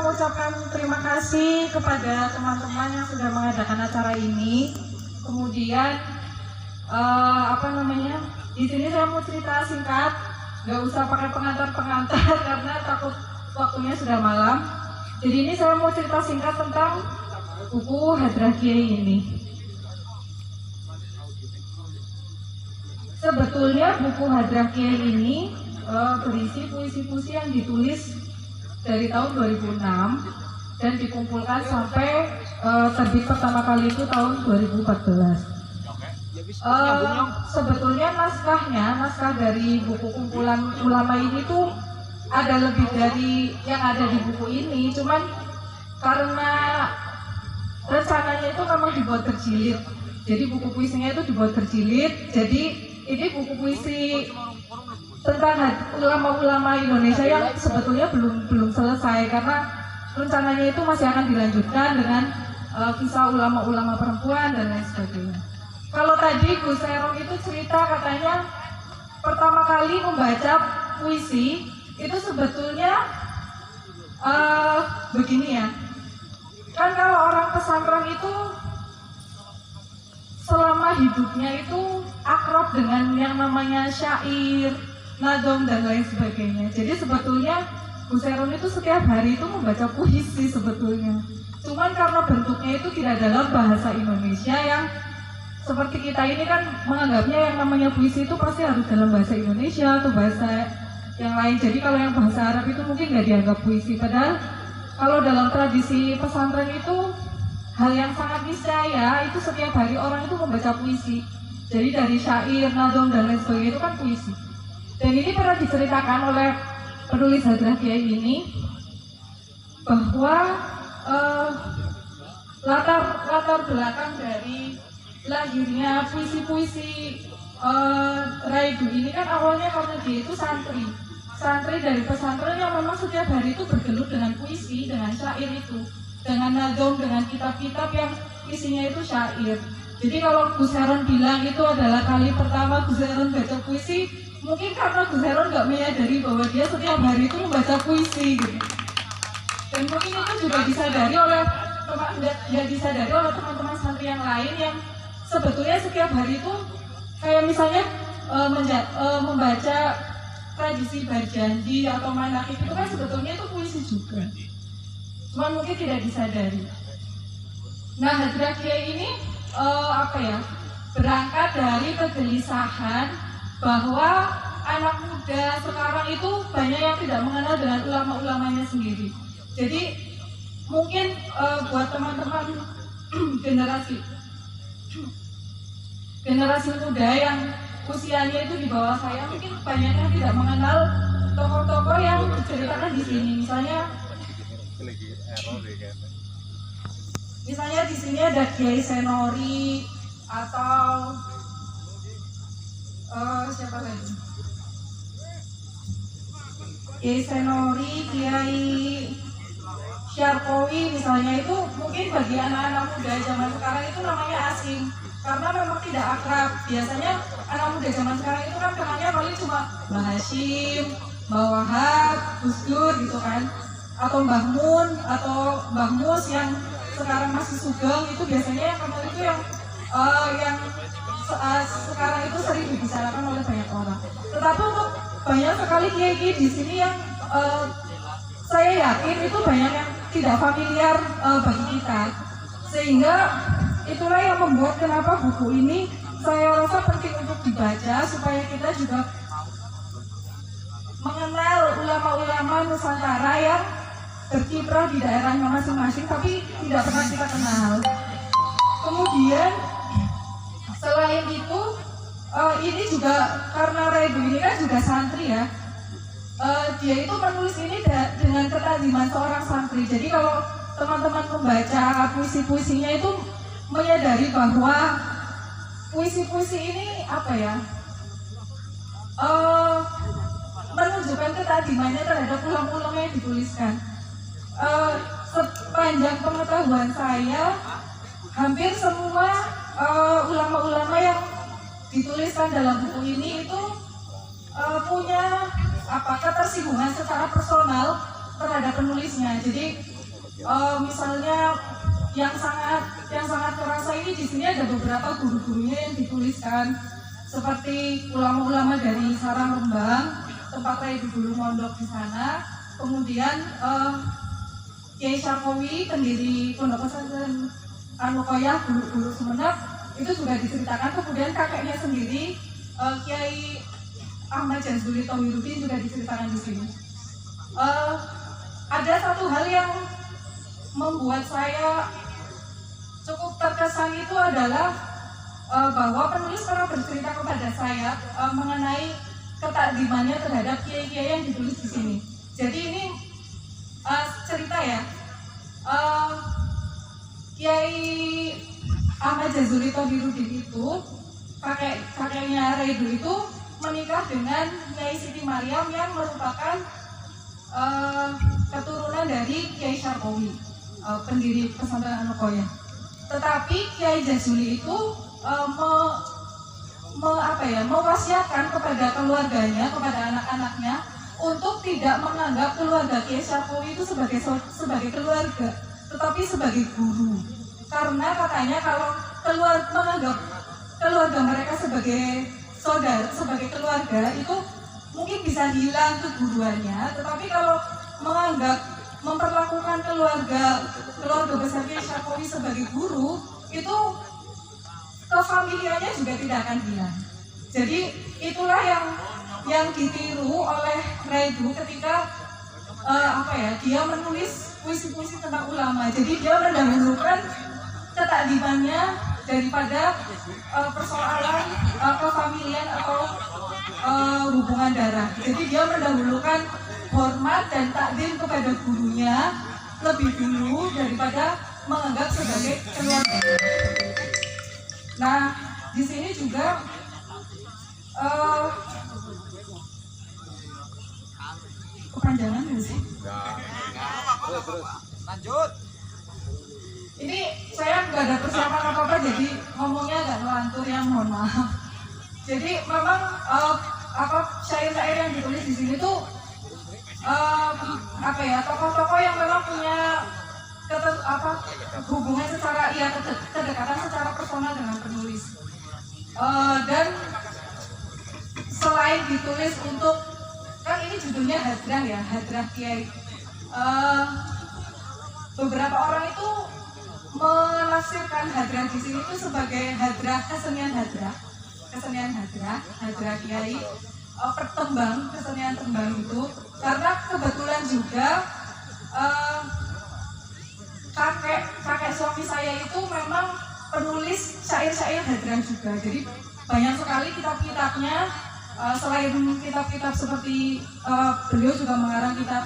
mengucapkan terima kasih kepada teman-teman yang sudah mengadakan acara ini. Kemudian di sini saya mau cerita singkat, nggak usah pakai pengantar-pengantar karena takut waktunya sudah malam. Jadi ini saya mau cerita singkat tentang buku Hadrah Kiai ini. Sebetulnya buku Hadrah Kiai ini berisi puisi-puisi yang ditulis dari tahun 2006 dan dikumpulkan sampai terbit pertama kali itu tahun 2014. Sebetulnya naskah dari buku kumpulan ulama ini tuh ada lebih dari yang ada di buku ini, cuman karena rencananya itu memang dibuat terjilid, jadi buku puisinya itu dibuat terjilid. Jadi ini buku puisi tentang ulama-ulama Indonesia yang sebetulnya belum selesai karena rencananya itu masih akan dilanjutkan dengan kisah ulama-ulama perempuan dan lain sebagainya. Kalau tadi Gus Serong itu cerita katanya pertama kali membaca puisi itu sebetulnya begini ya, kan kalau orang pesantren itu selama hidupnya itu akrab dengan yang namanya syair, nadom dan lain sebagainya. Jadi sebetulnya Gus Serong itu setiap hari itu membaca puisi sebetulnya. Cuman karena bentuknya itu tidak dalam bahasa Indonesia yang seperti kita ini kan menganggapnya yang namanya puisi itu pasti harus dalam bahasa Indonesia atau bahasa yang lain. Jadi kalau yang bahasa Arab itu mungkin nggak dianggap puisi. Padahal kalau dalam tradisi pesantren itu hal yang sangat niscaya itu setiap hari orang itu membaca puisi. Jadi dari syair, nadom dan lain sebagainya itu kan puisi. Dan ini pernah diceritakan oleh penulis Hadrah Kiai ini bahwa latar belakang dari lahirnya puisi-puisi Raidu ini kan awalnya karena dia itu santri dari pesantren yang memang setiap hari itu bergelut dengan puisi, dengan syair itu, dengan nadom, dengan kitab-kitab yang isinya itu syair. Jadi kalau Gus Heron bilang itu adalah kali pertama Gus Heron baca puisi, mungkin karena Gus Heron nggak menyadari bahwa dia setiap hari itu membaca puisi gitu. Dan mungkin itu juga disadari oleh teman-teman santri yang lain yang sebetulnya setiap hari itu kayak misalnya membaca tradisi berjanji atau manakib itu kan sebetulnya itu puisi juga. Cuman mungkin tidak disadari. Nah, Hadrah Kiai ini berangkat dari kegelisahan bahwa anak muda sekarang itu banyak yang tidak mengenal dengan ulama-ulamanya sendiri. Jadi mungkin buat teman-teman generasi muda yang usianya itu di bawah saya, mungkin banyak yang tidak mengenal tokoh-tokoh yang diceritakan di sini. Misalnya di sini ada Kiai Senori atau siapa lagi? Kiai Senori, Kiai Syarkowi misalnya, itu mungkin bagi anak-anak muda zaman sekarang itu namanya asing karena memang tidak akrab. Biasanya anak muda zaman sekarang itu kan kenalnya paling cuma Mbah Hashim, Mbah Wahab, Gus Dur gitu kan, atau Mbah Mun atau Mbah Mus yang sekarang masih sugeng. Itu biasanya yang kenal itu yang sekarang itu sering dibicarakan oleh banyak orang. Tetapi untuk banyak sekali kiai di sini yang saya yakin itu banyak yang tidak familiar bagi kita, sehingga itulah yang membuat kenapa buku ini saya rasa penting untuk dibaca supaya kita juga mengenal ulama-ulama Nusantara yang berkiprah di daerahnya masing-masing tapi tidak pernah kita kenal. Kemudian selain itu ini juga karena Raidu ini kan juga santri ya, dia itu menulis ini dengan ketaziman seorang santri. Jadi kalau teman-teman membaca puisi-puisinya itu menyadari bahwa puisi-puisi ini menunjukkan ketazimannya terhadap ulama-ulama yang dituliskan. Sepanjang pengetahuan saya, hampir semua ulama-ulama yang dituliskan dalam buku ini itu punya ketersinggungan secara personal terhadap penulisnya. Jadi Misalnya yang sangat terasa ini di sini ada beberapa guru-gurunya yang dituliskan seperti ulama-ulama dari Sarang Rembang, tempat saya dulu mondok di sana. Kemudian Kiai Syarqawi, pendiri Pondok Pesantren An-Nuqoyah Gulu Sumeneb, itu juga diceritakan. Kemudian kakeknya sendiri Kiai Ahmad Jazuli Tohirudin juga diceritakan di sini. Ada satu hal yang membuat saya cukup terkesan itu adalah bahwa penulis pernah bercerita kepada saya mengenai ketakdimannya terhadap kiai-kiai yang ditulis di sini. Jadi ini cerita ya, Kiai Ahmad Jazuli Tohirudin itu kakeknya Reidu itu menikah dengan Nyai Siti Maryam yang merupakan keturunan dari Kiai Syarqawi, pendiri pesantren An-Nuqoyah. Tetapi Kiai Jazuli itu mewasiatkan kepada keluarganya, kepada anak-anaknya untuk tidak menganggap keluarga Kiai Syarqawi itu sebagai keluarga, tetapi sebagai guru. Karena katanya kalau menganggap keluarga mereka sebagai saudara, sebagai keluarga, itu mungkin bisa hilang keguruannya. Tetapi kalau memperlakukan keluarga besar Kiai Syarqawi sebagai guru, itu kefamiliannya juga tidak akan hilang. Jadi itulah yang ditiru oleh Reidu ketika dia menulis puisi-puisi tentang ulama. Jadi dia mendahulukan ketakdimannya daripada persoalan kefamilian atau hubungan darah. Jadi dia mendahulukan hormat dan takdim kepada gurunya lebih dulu daripada menganggap sebagai keluarga. Nah, di sini juga kepanjangan nggak sih? Terus. Lanjut. Ini saya nggak ada persiapan apa-apa, jadi ngomongnya agak ngelantur ya, mohon maaf. Jadi memang syair-syair yang ditulis di sini tuh tokoh-tokoh yang memang punya hubungan secara kedekatan secara personal dengan penulis. Dan selain ditulis untuk, kan ini judulnya Hadrah ya, Hadrah Kiai. Beberapa orang itu menafsirkan hadrah di sini itu sebagai hadrah kesenian hadrah Kiai, pertembang, kesenian tembang itu, karena kebetulan juga kakek suami saya itu memang penulis syair-syair hadrah juga. Jadi banyak sekali kitab-kitabnya, selain kitab-kitab seperti beliau juga mengarang kitab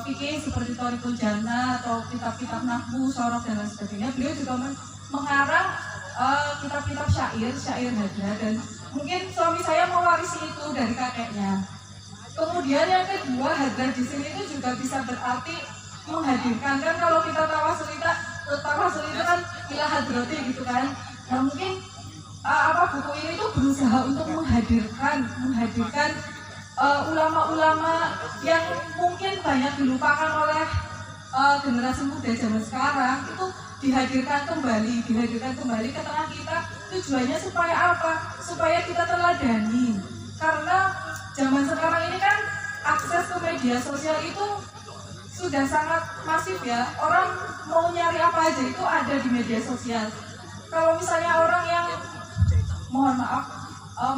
fikih seperti Thoriqul Jannah atau kitab-kitab nahwu, sorok dan lain sebagainya. Beliau juga mengarang kitab-kitab syair hadrah, dan mungkin suami saya mewarisi itu dari kakeknya. Kemudian yang kedua, hadrah di sini itu juga bisa berarti menghadirkan. Kan kalau kita tawasul itu kan ila hadrati gitu kan. Nah mungkin buku ini tuh berusaha untuk menghadirkan ulama-ulama yang mungkin banyak dilupakan oleh generasi muda zaman sekarang, itu dihadirkan kembali ke tengah kita. Tujuannya supaya apa? Supaya kita teladani. Karena zaman sekarang ini kan akses ke media sosial itu sudah sangat masif ya. Orang mau nyari apa aja itu ada di media sosial. Kalau misalnya orang yang mohon maaf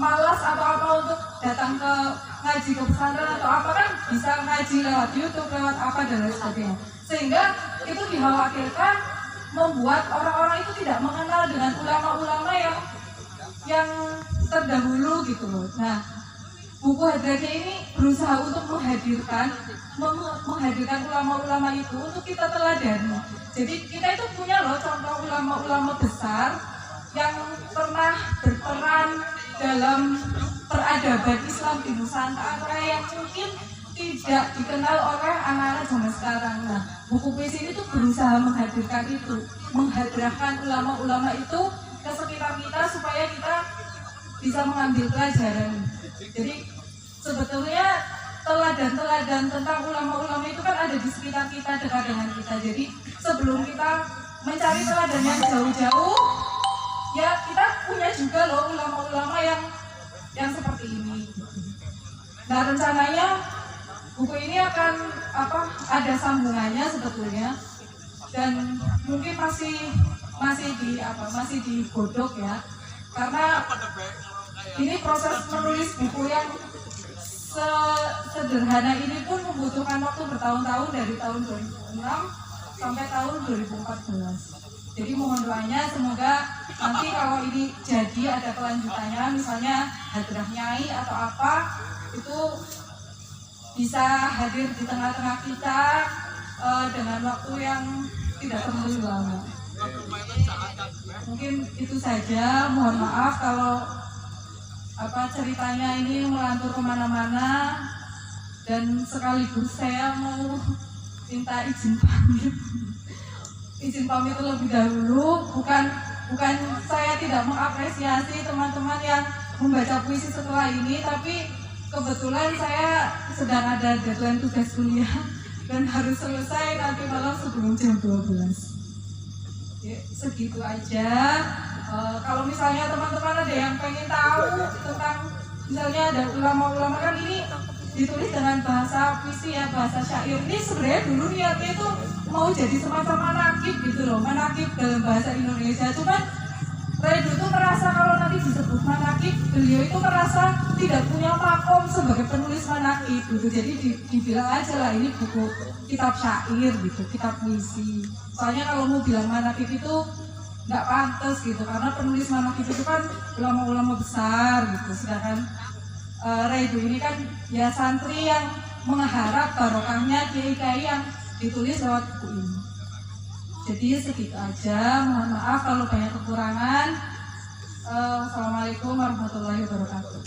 malas atau apa untuk datang ke ngaji ke pesantren atau apa, kan bisa ngaji lewat YouTube, lewat apa dan lain sebagainya. Sehingga itu dikhawatirkan membuat orang-orang itu tidak mengenal dengan ulama-ulama yang terdahulu gitu loh. Nah, buku Hadrahnya ini berusaha untuk menghadirkan ulama-ulama itu untuk kita teladani. Jadi kita itu punya loh contoh ulama-ulama besar yang pernah berperan dalam peradaban Islam di Nusantara yang mungkin tidak dikenal oleh anak-anak zaman sekarang. Nah, buku puisi ini tuh berusaha menghadirkan itu, menghadirkan ulama-ulama itu ke sekitar kita supaya kita bisa mengambil pelajaran. Jadi sebetulnya teladan-teladan tentang ulama-ulama itu kan ada di sekitar kita, dekat dengan kita. Jadi sebelum kita mencari teladan yang jauh-jauh, ya kita punya juga loh ulama-ulama yang seperti ini. Nah rencananya buku ini akan ada sambungannya sebetulnya, dan mungkin masih digodok ya, karena ini proses menulis buku yang sederhana ini pun membutuhkan waktu bertahun-tahun, dari tahun 2006 sampai tahun 2014. Jadi mohon doanya, semoga nanti kalau ini jadi ada kelanjutannya, misalnya hadrah nyai atau apa, itu bisa hadir di tengah-tengah kita dengan waktu yang tidak terlalu lama. Mungkin itu saja, mohon maaf kalau ceritanya ini melantur kemana-mana, dan sekaligus saya mau minta izin pamit terlebih dahulu. Bukan saya tidak mengapresiasi teman-teman yang membaca puisi setelah ini, tapi kebetulan saya sedang ada deadline tugas kuliah dan harus selesai nanti malam sebelum jam 12. Ya, segitu aja. Kalau misalnya teman-teman ada yang pengen tahu tentang, misalnya ada ulama-ulama, kan ini ditulis dengan bahasa puisi ya, bahasa syair. Ini sebenarnya dulu niatnya itu mau jadi semacam manakib gitu loh, manakib dalam bahasa Indonesia. Cuman Redu itu merasa kalau nanti disebut manakib, beliau itu merasa tidak punya makom sebagai penulis manakib gitu. Jadi dibilang aja lah ini buku kitab syair gitu, kitab puisi. Soalnya kalau mau bilang manakib itu nggak pantas gitu, karena penulis manakib itu kan ulama-ulama besar gitu. Sedangkan Redu ini kan ya santri yang mengharap barokahnya kiai-kiai yang ditulis lewat buku ini. Jadi segitu aja, mohon maaf kalau banyak kekurangan. Assalamualaikum warahmatullahi wabarakatuh.